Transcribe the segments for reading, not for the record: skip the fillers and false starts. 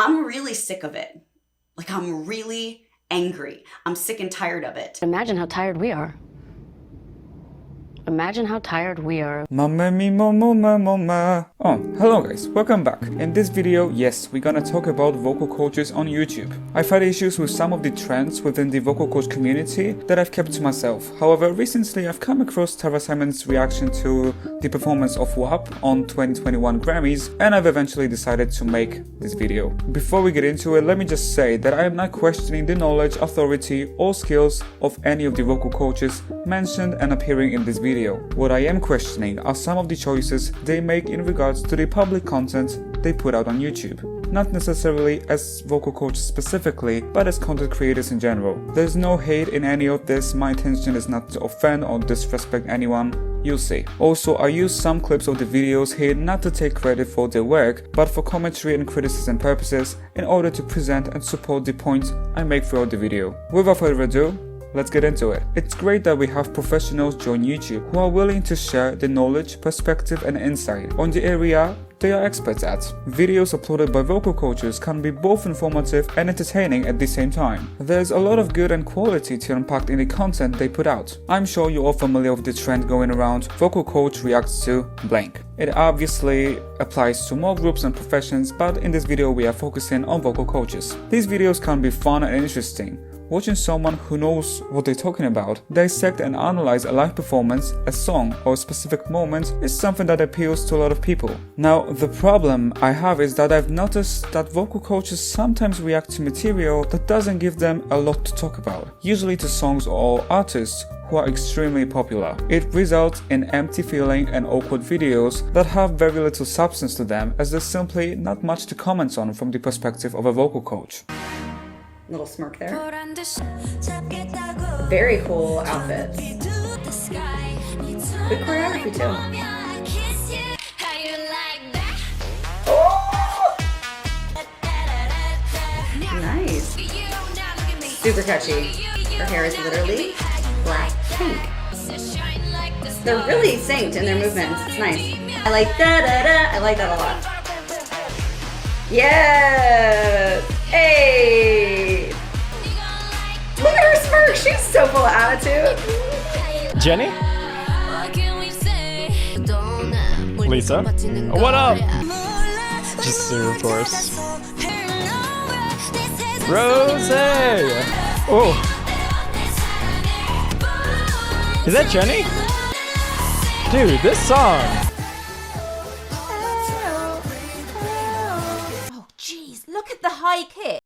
I'm really sick of it. Like, I'm really angry. I'm sick and tired of it. Imagine how tired we are. Imagine how tired we are. Mamma mi mamma mamma. Oh, hello guys, welcome back. In this video, yes, we're gonna talk about vocal coaches on YouTube. I've had issues with some of the trends within the vocal coach community that I've kept to myself. However, recently I've come across Tara Simon's reaction to the performance of WAP on 2021 Grammys, and I've eventually decided to make this video. Before we get into it, let me just say that I am not questioning the knowledge, authority, or skills of any of the vocal coaches mentioned and appearing in this video. What I am questioning are some of the choices they make in regards to the public content they put out on YouTube. Not necessarily as vocal coaches specifically, but as content creators in general. There's no hate in any of this, my intention is not to offend or disrespect anyone, you'll see. Also, I use some clips of the videos here not to take credit for their work, but for commentary and criticism purposes in order to present and support the points I make throughout the video. Without further ado, let's get into it. It's great that we have professionals join YouTube who are willing to share the knowledge, perspective and insight on the area they are experts at. Videos uploaded by vocal coaches can be both informative and entertaining at the same time. There's a lot of good and quality to unpack in the content they put out. I'm sure you're all familiar with the trend going around, vocal coach reacts to blank. It obviously applies to more groups and professions, but in this video we are focusing on vocal coaches. These videos can be fun and interesting. Watching someone who knows what they're talking about dissect and analyze a live performance, a song, or a specific moment is something that appeals to a lot of people. Now, the problem I have is that I've noticed that vocal coaches sometimes react to material that doesn't give them a lot to talk about, usually to songs or artists who are extremely popular. It results in empty feeling and awkward videos that have very little substance to them, as there's simply not much to comment on from the perspective of a vocal coach. Little smirk there. Very cool outfits. Good choreography too. Oh! Nice. Super catchy. Her hair is literally black pink. They're really synced in their movements. It's nice. I like da-da-da. I like that a lot. Yes! Hey! Look at her smirk! She's so full of attitude. Jenny? Lisa? What up? Just Sue, of course. Rose! Oh! Is that Jenny? Dude, this song! Oh, jeez, look at the high kick.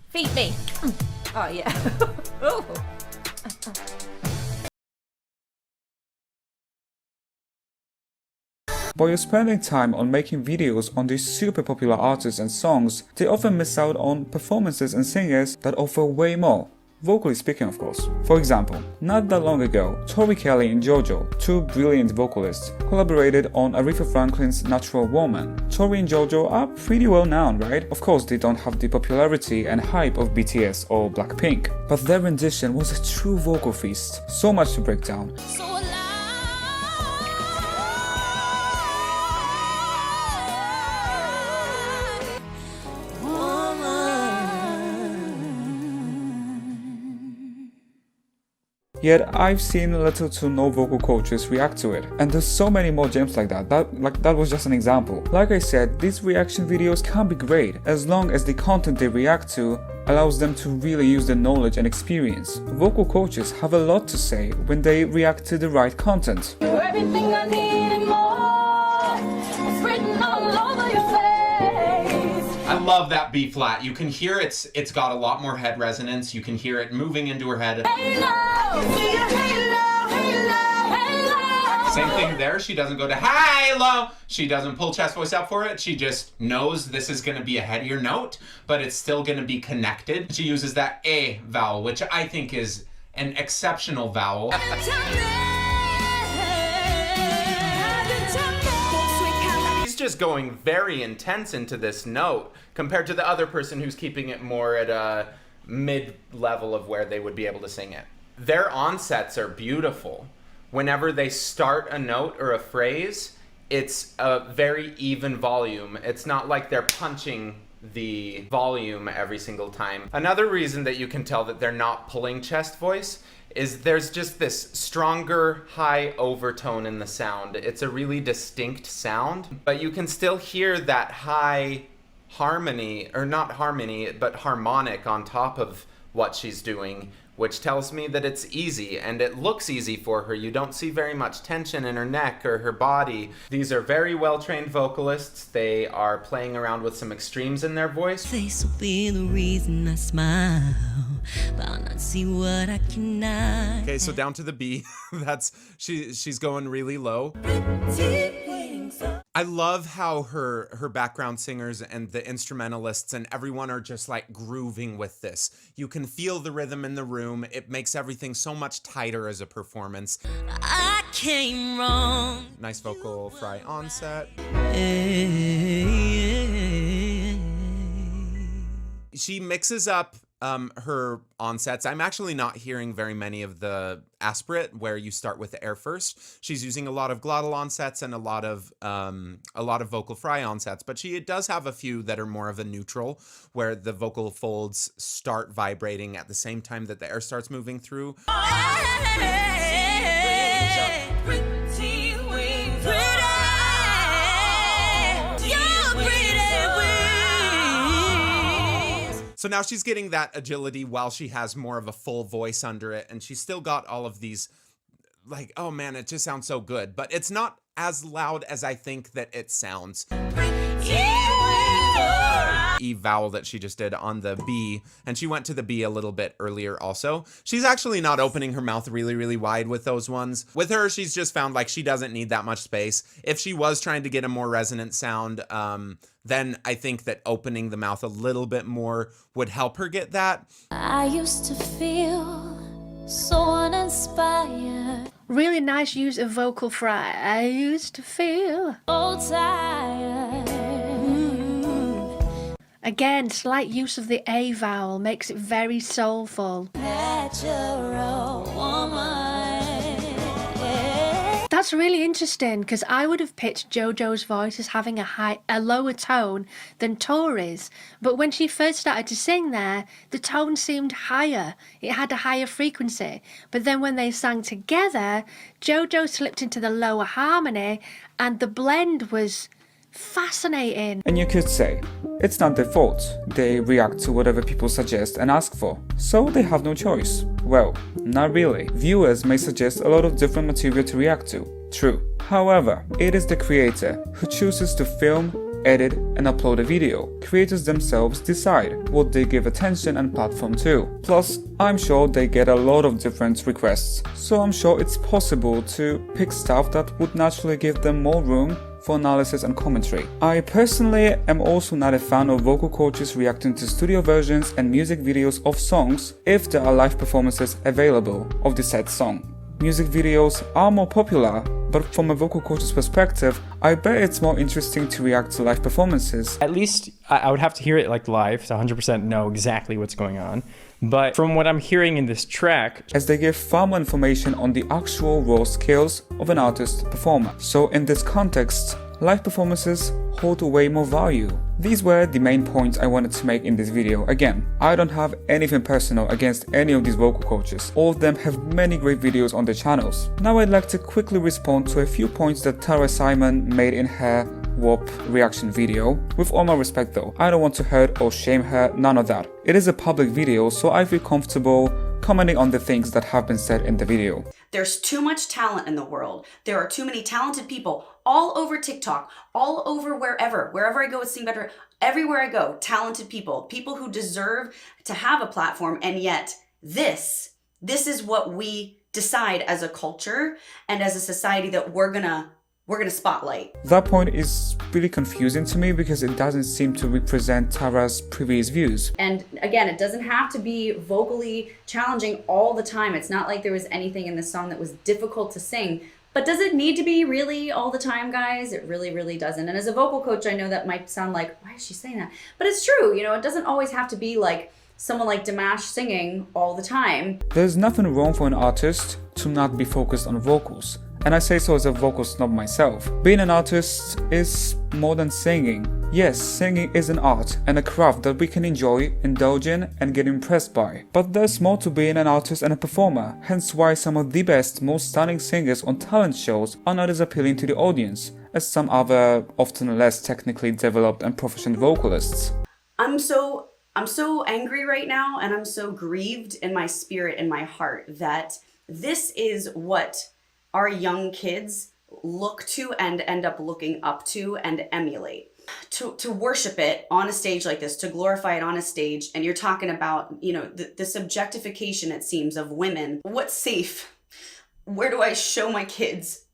Feed me. Oh, yeah. Oh. While you're spending time on making videos on these super popular artists and songs, they often miss out on performances and singers that offer way more. Vocally speaking, of course. For example, not that long ago, Tori Kelly and JoJo, two brilliant vocalists, collaborated on Aretha Franklin's Natural Woman. Tori and JoJo are pretty well known, right? Of course, they don't have the popularity and hype of BTS or Blackpink, but their rendition was a true vocal feast. So much to break down. Yet I've seen little to no vocal coaches react to it, and there's so many more gems like that. That was just an example. Like I said, these reaction videos can be great as long as the content they react to allows them to really use their knowledge and experience. Vocal coaches have a lot to say when they react to the right content. You're everything I need and more. It's written all over your face. I love that B flat. You can hear it's got a lot more head resonance. You can hear it moving into her head. Same thing there. She doesn't go to high, low. She doesn't pull chest voice up for it. She just knows this is going to be a headier note, but it's still going to be connected. She uses that A vowel, which I think is an exceptional vowel. is going very intense into this note compared to the other person who's keeping it more at a mid-level of where they would be able to sing it. Their onsets are beautiful. Whenever they start a note or a phrase, it's a very even volume. It's not like they're punching the volume every single time. Another reason that you can tell that they're not pulling chest voice is there's just this stronger high overtone in the sound. It's a really distinct sound, but you can still hear that high harmony, or not harmony, but harmonic on top of what she's doing, which tells me that it's easy, and it looks easy for her. You don't see very much tension in her neck or her body. These are very well-trained vocalists. They are playing around with some extremes in their voice. This will be the reason I smile, but I'll not see what I cannot. Okay, so down to the B. She's going really low. I love how her background singers and the instrumentalists and everyone are just like grooving with this. You can feel the rhythm in the room. It makes everything so much tighter as a performance. I came wrong. Nice vocal fry onset. She mixes up her onsets. I'm actually not hearing very many of the aspirate where you start with the air first. She's using a lot of glottal onsets and a lot of vocal fry onsets, but she does have a few that are more of a neutral, where the vocal folds start vibrating at the same time that the air starts moving through. So now she's getting that agility while she has more of a full voice under it, and she's still got all of these, like, oh man, it just sounds so good, but it's not as loud as I think that it sounds. E vowel that she just did on the B, and she went to the B a little bit earlier also. She's actually not opening her mouth really, really wide with those ones. With her, she's just found like she doesn't need that much space. If she was trying to get a more resonant sound, then I think that opening the mouth a little bit more would help her get that. I used to feel so uninspired, Really nice use of vocal fry. I used to feel. so tired. Again, slight use of the A vowel makes it very soulful. Natural woman. That's really interesting, because I would have pitched JoJo's voice as having a lower tone than Tori's, but when she first started to sing there, the tone seemed higher. It had a higher frequency, but then when they sang together, JoJo slipped into the lower harmony, and the blend was fascinating. And you could say, it's not their fault. They react to whatever people suggest and ask for, so they have no choice. Well, not really. Viewers may suggest a lot of different material to react to. True. However, it is the creator who chooses to film, edit, and upload a video. Creators themselves decide what they give attention and platform to. Plus, I'm sure they get a lot of different requests, so I'm sure it's possible to pick stuff that would naturally give them more room for analysis and commentary. I personally am also not a fan of vocal coaches reacting to studio versions and music videos of songs if there are live performances available of the said song. Music videos are more popular, but from a vocal coach's perspective, I bet it's more interesting to react to live performances. At least I would have to hear it like live to 100% know exactly what's going on. But from what I'm hearing in this track, as they give far more information on the actual raw skills of an artist performer. So in this context, live performances hold way more value. These were the main points I wanted to make in this video. Again, I don't have anything personal against any of these vocal coaches. All of them have many great videos on their channels. Now I'd like to quickly respond to a few points that Tara Simon made in her WAP reaction video. With all my respect though, I don't want to hurt or shame her, none of that. It is a public video, so I feel comfortable commenting on the things that have been said in the video. There's too much talent in the world. There are too many talented people all over TikTok, all over wherever I go with Sing Better, everywhere I go, talented people who deserve to have a platform, and yet this is what we decide as a culture and as a society that we're gonna spotlight. That point is really confusing to me because it doesn't seem to represent Tara's previous views. And again, it doesn't have to be vocally challenging all the time. It's not like there was anything in the song that was difficult to sing, but But does it need to be really all the time, guys? It really, really doesn't. And as a vocal coach, I know that might sound like, why is she saying that? But it's true, you know, it doesn't always have to be like someone like Dimash singing all the time. There's nothing wrong for an artist to not be focused on vocals. And I say so as a vocal snob myself. Being an artist is more than singing. Yes, singing is an art and a craft that we can enjoy, indulge in, and get impressed by. But there's more to being an artist and a performer, hence why some of the best, most stunning singers on talent shows are not as appealing to the audience as some other, often less technically developed and proficient vocalists. I'm so angry right now, and I'm so grieved in my spirit and my heart that this is what our young kids look to and end up looking up to and emulate. To worship it on a stage like this, to glorify it on a stage, and you're talking about, you know, the subjectification, it seems, of women. What's safe? Where do I show my kids?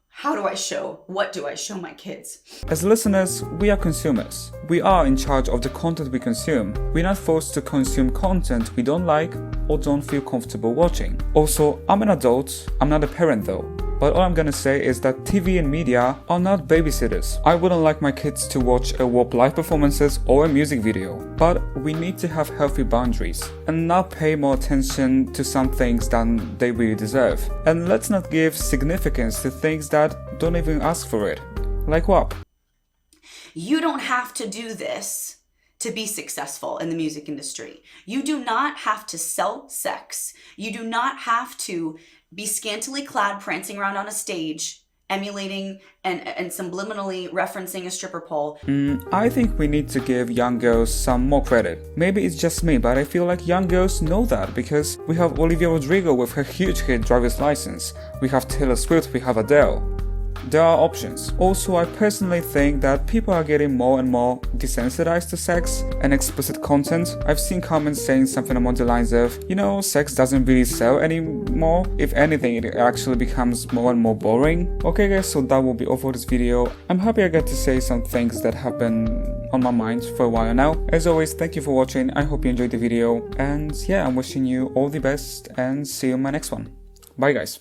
How do I show? What do I show my kids? As listeners, we are consumers. We are in charge of the content we consume. We're not forced to consume content we don't like or don't feel comfortable watching. Also, I'm an adult, I'm not a parent though. But all I'm gonna say is that TV and media are not babysitters. I wouldn't like my kids to watch a WAP live performances or a music video. But we need to have healthy boundaries and not pay more attention to some things than they really deserve. And let's not give significance to things that don't even ask for it. Like WAP. You don't have to do this to be successful in the music industry. You do not have to sell sex. You do not have to be scantily clad prancing around on a stage, emulating and subliminally referencing a stripper pole. I think we need to give young girls some more credit. Maybe it's just me, but I feel like young girls know that because we have Olivia Rodrigo with her huge hit Driver's License. We have Taylor Swift, we have Adele. There are options. Also, I personally think that people are getting more and more desensitized to sex and explicit content. I've seen comments saying something along the lines of, you know, sex doesn't really sell anymore. If anything, it actually becomes more and more boring. Okay guys, so that will be all for this video. I'm happy I got to say some things that have been on my mind for a while now. As always, thank you for watching. I hope you enjoyed the video. And yeah, I'm wishing you all the best and see you in my next one. Bye guys.